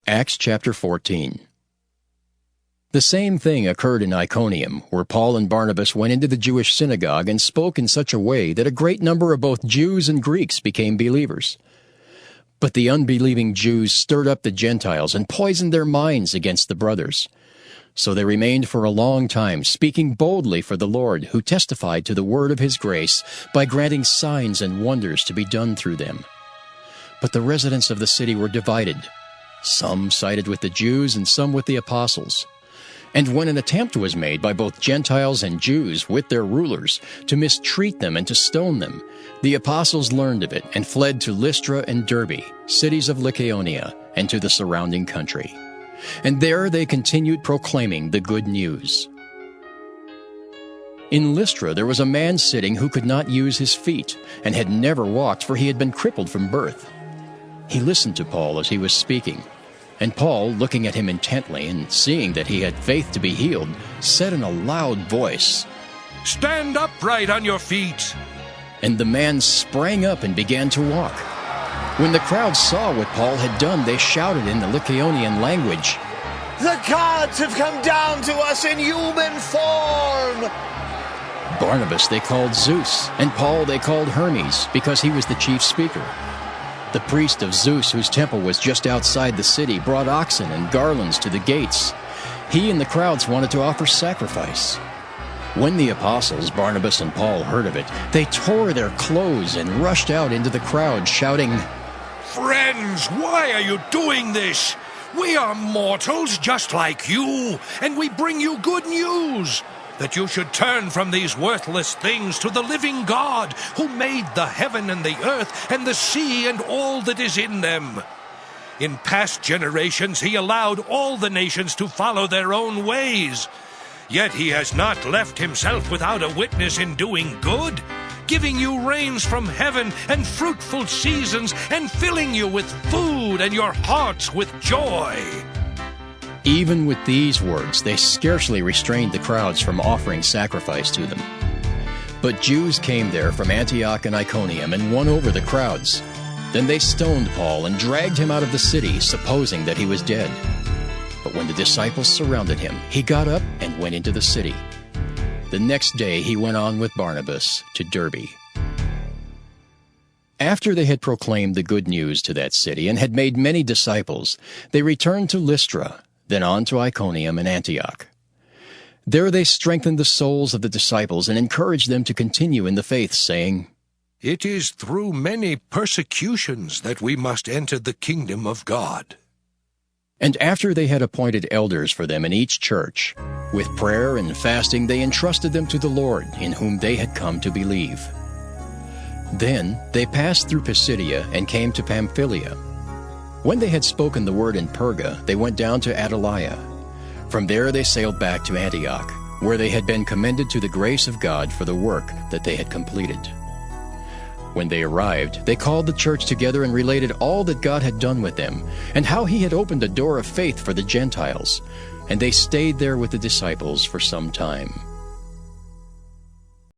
Acts chapter 14. The same thing occurred in Iconium, where Paul and Barnabas went into the Jewish synagogue and spoke in such a way that a great number of both Jews and Greeks became believers. But the unbelieving Jews stirred up the Gentiles and poisoned their minds against the brothers. So they remained for a long time, speaking boldly for the Lord, who testified to the word of his grace by granting signs and wonders to be done through them. But the residents of the city were divided. Some sided with the Jews and some with the apostles. And when an attempt was made by both Gentiles and Jews with their rulers to mistreat them and to stone them, the apostles learned of it and fled to Lystra and Derbe, cities of Lycaonia, and to the surrounding country. And there they continued proclaiming the good news. In Lystra there was a man sitting who could not use his feet, and had never walked, for he had been crippled from birth. He listened to Paul as he was speaking, and Paul, looking at him intently and seeing that he had faith to be healed, said in a loud voice, "Stand upright on your feet." And the man sprang up and began to walk. When the crowd saw what Paul had done, they shouted in the Lycaonian language, "The gods have come down to us in human form!" Barnabas they called Zeus, and Paul they called Hermes, because he was the chief speaker. The priest of Zeus, whose temple was just outside the city, brought oxen and garlands to the gates. He and the crowds wanted to offer sacrifice. When the apostles, Barnabas and Paul, heard of it, they tore their clothes and rushed out into the crowd, shouting, "Friends, why are you doing this? We are mortals just like you, and we bring you good news, that you should turn from these worthless things to the living God, who made the heaven and the earth and the sea and all that is in them. In past generations he allowed all the nations to follow their own ways. Yet he has not left himself without a witness in doing good, giving you rains from heaven and fruitful seasons, and filling you with food and your hearts with joy." Even with these words, they scarcely restrained the crowds from offering sacrifice to them. But Jews came there from Antioch and Iconium and won over the crowds. Then they stoned Paul and dragged him out of the city, supposing that he was dead. But when the disciples surrounded him, he got up and went into the city. The next day he went on with Barnabas to Derbe. After they had proclaimed the good news to that city and had made many disciples, they returned to Lystra, then on to Iconium and Antioch. There they strengthened the souls of the disciples and encouraged them to continue in the faith, saying, "It is through many persecutions that we must enter the kingdom of God." And after they had appointed elders for them in each church, with prayer and fasting they entrusted them to the Lord, in whom they had come to believe. Then they passed through Pisidia and came to Pamphylia. When they had spoken the word in Perga, they went down to Attalia. From there they sailed back to Antioch, where they had been commended to the grace of God for the work that they had completed. When they arrived, they called the church together and related all that God had done with them, and how he had opened a door of faith for the Gentiles. And they stayed there with the disciples for some time.